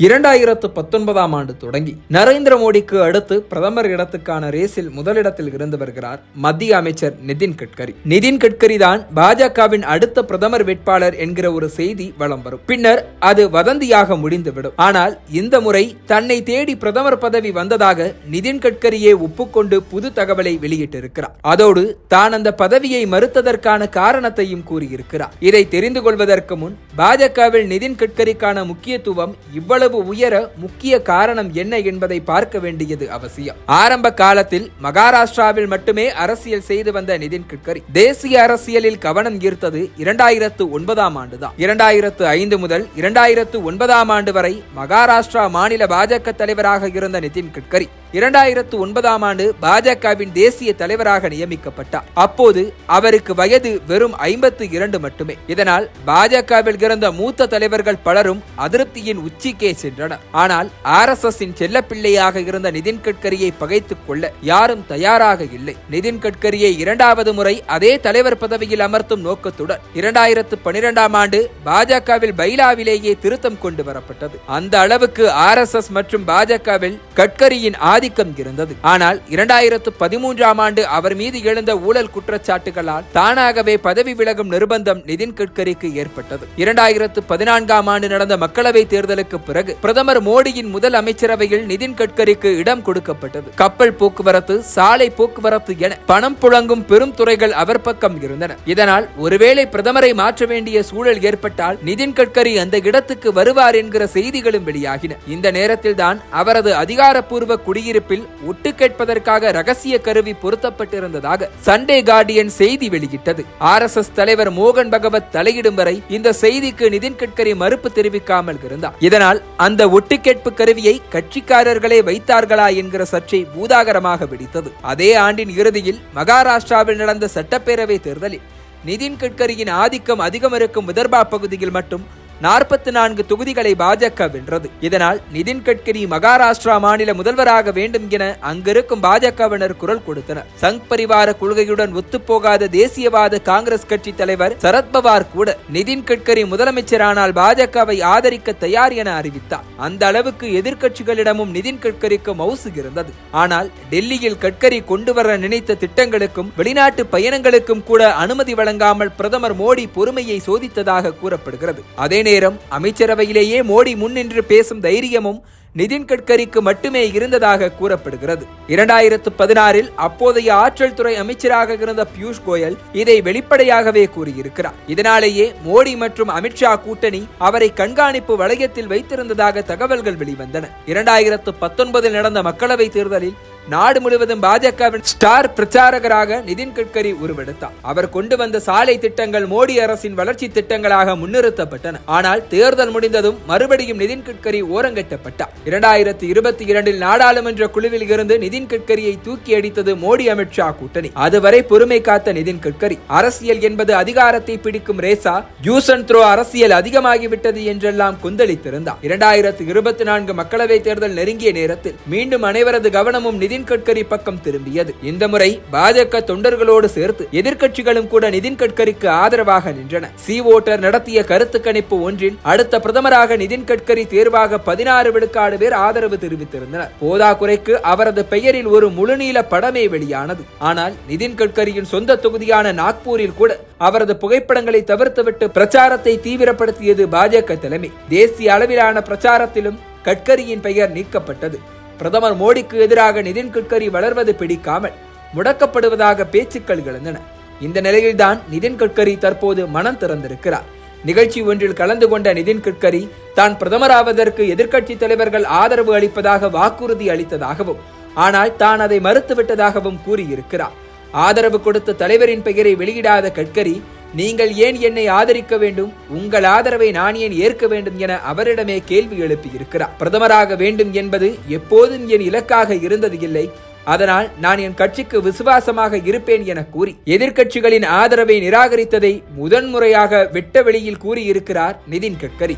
2019ஆம் ஆண்டு தொடங்கி நரேந்திர மோடிக்கு அடுத்து பிரதமர் இடத்துக்கான ரேஸில் முதலிடத்தில் இருந்து வருகிறார் மத்திய அமைச்சர் நிதின் கட்கரி. நிதின் கட்கரி தான் பாஜகவின் அடுத்த பிரதமர் வேட்பாளர் என்கிற ஒரு செய்தி வலம் வரும். பின்னர் அது வதந்தியாக முடிந்துவிடும். ஆனால் இந்த முறை தன்னை தேடி பிரதமர் பதவி வந்ததாக நிதின் கட்கரியே ஒப்புக்கொண்டு புது தகவலை வெளியிட்டிருக்கிறார். அதோடு தான் அந்த பதவியை மறுத்ததற்கான காரணத்தையும் கூறியிருக்கிறார். இதை தெரிந்து கொள்வதற்கு முன் பாஜகவில் நிதின் கட்கரிக்கான முக்கியத்துவம் இவ்வளவு உயர முக்கிய காரணம் என்ன என்பதை பார்க்க வேண்டியது அவசியம். ஆரம்ப காலத்தில் மகாராஷ்டிராவில் மட்டுமே அரசியல் செய்து வந்த நிதின் கட்கரி தேசிய அரசியலில் கவனம் ஈர்த்தது 2009ஆம் ஆண்டுதான். 2005 முதல் 2009ஆம் ஆண்டு வரை மகாராஷ்டிரா மாநில பாஜக தலைவராக இருந்த நிதின் கட்கரி 2009ஆம் ஆண்டு பாஜகவின் தேசிய தலைவராக நியமிக்கப்பட்டார். அப்போது அவருக்கு வயது வெறும் 52 மட்டுமே. இதனால் பாஜகவில் இருந்த மூத்த தலைவர்கள் பலரும் அதிருப்தியின் உச்சிக்கே சென்றனர். ஆனால் RSS செல்லப்பிள்ளையாக இருந்த நிதின் கட்கரியை பகைத்துக் கொள்ள யாரும் தயாராக இல்லை. நிதின் கட்கரியை இரண்டாவது முறை அதே தலைவர் பதவியில் அமர்த்தும் நோக்கத்துடன் 2012ஆம் ஆண்டு பாஜகவில் பைலாவிலேயே திருத்தம் கொண்டு வரப்பட்டது. அந்த அளவுக்கு RSS மற்றும் பாஜகவில் கட்கரியின் ஆதிக்கம் இருந்தது. ஆனால் 2013ஆம் ஆண்டு அவர் மீது எழுந்த ஊழல் குற்றச்சாட்டுகளால் தானாகவே பதவி விலகும் நிர்பந்தம் நிதின் கட்கரிக்கு ஏற்பட்டது. 2014ஆம் ஆண்டு நடந்த மக்களவை தேர்தலுக்கு பிறகு பிரதமர் மோடியின் முதல் அமைச்சரவையில் நிதின் கட்கரிக்கு இடம் கொடுக்கப்பட்டது. கப்பல் போக்குவரத்து, சாலை போக்குவரத்து என பணம் புழங்கும் பெரும் துறைகள் அவர் பக்கம் இருந்தன. இதனால் ஒருவேளை பிரதமரை மாற்ற வேண்டிய சூழல் ஏற்பட்டால் நிதின் கட்கரி அந்த இடத்துக்கு வருவார் என்கிற செய்திகளும் வெளியாகின. இந்த நேரத்தில் தான் அவரது அதிகாரப்பூர்வ குடியிருப்பில் ஒட்டு கேட்பதற்காக ரகசிய கருவி பொருத்தப்பட்டிருந்ததாக சண்டே கார்டியன் செய்தி வெளியிட்டது. RSS தலைவர் மோகன் பகவத் தலையிடும் வரை இந்த செய்திக்கு நிதின் கட்கரி மறுப்பு தெரிவிக்காமல் இருந்தார். இதனால் அந்த ஒட்டுக்கேட்பு கருவியை கட்சிக்காரர்களே வைத்தார்களா என்கிற சர்ச்சை பூதாகரமாக வெடித்தது. அதே ஆண்டின் இறுதியில் மகாராஷ்டிராவில் நடந்த சட்டப்பேரவை தேர்தலில் நிதின் கட்கரியின் ஆதிக்கம் அதிகம் இருக்கும் விதர்பா பகுதியில் மட்டும் 44 தொகுதிகளை பாஜக வென்றது. இதனால் நிதின் கட்கரி மகாராஷ்டிரா மாநில முதல்வராக வேண்டும் என அங்கிருக்கும் பாஜகவினர் குரல் கொடுத்தனர். சங் பரிவார கொள்கையுடன் ஒத்துப்போகாத தேசியவாத காங்கிரஸ் கட்சி தலைவர் சரத்பவார் கூட நிதின் கட்கரி முதலமைச்சரானால் பாஜகவை ஆதரிக்க தயார் என அறிவித்தார். அந்த அளவுக்கு எதிர்க்கட்சிகளிடமும் நிதின் கட்கரிக்கு மவுசு இருந்தது. ஆனால் டெல்லியில் கட்கரி கொண்டு வர நினைத்த திட்டங்களுக்கும் வெளிநாட்டு பயணங்களுக்கும் கூட அனுமதி வழங்காமல் பிரதமர் மோடி பொறுமையை சோதித்ததாக கூறப்படுகிறது. அதே நேரம் அமைச்சரவையிலேயே மோடி முன்னின்று பேசும் தைரியமும் நிதின் கட்கரிக்கு மட்டுமே இருந்ததாக கூறப்படுகிறது. 2016இல் அப்போதைய ஆற்றல் துறை அமைச்சராக இருந்த பியூஷ் கோயல் இதை வெளிப்படையாகவே கூறியிருக்கிறார். இதனாலேயே மோடி மற்றும் அமித்ஷா கூட்டணி அவரை கண்காணிப்பு வளையத்தில் வைத்திருந்ததாக தகவல்கள் வெளிவந்தன. 2019இல் நடந்த மக்களவை தேர்தலில் நாடு முழுவதும் பாஜகவின் ஸ்டார் பிரச்சாரகராக நிதின் கட்கரி உருவெடுத்தார். அவர் கொண்டு வந்த சாலை திட்டங்கள் மோடி அரசின் வளர்ச்சி திட்டங்களாக முன்னிறுத்தப்பட்டன. ஆனால் தேர்தல் முடிந்ததும் மறுபடியும் நிதின் கட்கரி ஓரங்கட்டப்பட்டார். 2022இல் நாடாளுமன்ற குழுவில் இருந்து நிதின் கட்கரியை தூக்கி அடித்தது மோடி அமித்ஷா கூட்டணி. அதுவரை பொறுமை காத்த நிதின் கட்கரி அரசியல் என்பது அதிகாரத்தை பிடிக்கும் ரேசா, யூஸ் அண்ட் த்ரோ அரசியல் அதிகமாகிவிட்டது என்றெல்லாம் கொந்தளித்திருந்தார். 2024 மக்களவை தேர்தல் நெருங்கிய நேரத்தில் மீண்டும் அனைவரது கவனமும் நிதின் கட்கரி பக்கம் திரும்பியது. இந்த முறை பாஜக தொண்டர்களோடு சேர்த்து எதிர்க்கட்சிகளும் கூட நிதின் கட்கரிக்கு ஆதரவாக நின்றன. சி ஓட்டர் நடத்திய கருத்து கணிப்பு ஒன்றில் அடுத்த பிரதமராக நிதின் கட்கரி தேர்வாக 16 விழுக்காடு பேர் ஆதரவு தெரிவித்திருந்தனர். போதாக்குறைக்கு அவரது பெயரில் ஒரு முழுநீள படமே வெளியானது. ஆனால் நிதின் கட்கரியின் சொந்த தொகுதியான நாக்பூரில் கூட அவரது புகைப்படங்களை தவிர்த்துவிட்டு பிரச்சாரத்தை தீவிரப்படுத்தியது பாஜக தலைமை. தேசிய அளவிலான பிரச்சாரத்திலும் கட்கரியின் பெயர் நீக்கப்பட்டது. பிரதமர் மோடிக்கு எதிராக நிதின் கட்கரி வளர்வது பிடிக்காமல் முடக்கப்படுவதாக பேச்சுக்கள் எழுந்தன. இந்த நிலையில்தான் நிதின் கட்கரி தற்போது மனம் திறந்திருக்கிறார். நிகழ்ச்சி ஒன்றில் கலந்து கொண்ட நிதின் கட்கரி தான் பிரதமராவதற்கு எதிர்க்கட்சி தலைவர்கள் ஆதரவு அளிப்பதாக வாக்குறுதி அளித்ததாகவும் ஆனால் தான் அதை மறுத்துவிட்டதாகவும் கூறியிருக்கிறார். ஆதரவு கொடுத்த தலைவரின் பெயரை வெளியிடாத கட்கரி, நீங்கள் ஏன் என்னை ஆதரிக்க வேண்டும், உங்கள் ஆதரவை நான் ஏன் ஏற்க வேண்டும் என அவரிடமே கேள்வி எழுப்பியிருக்கிறார். பிரதமராக வேண்டும் என்பது எப்போதும் என் இலக்காக இருந்தது இல்லை. அதனால் நான் என் கட்சிக்கு விசுவாசமாக இருப்பேன் என கூறி எதிர்க்கட்சிகளின் ஆதரவை நிராகரித்ததை முதன்முறையாக வெட்ட வெளியில் கூறியிருக்கிறார் நிதின் கட்கரி.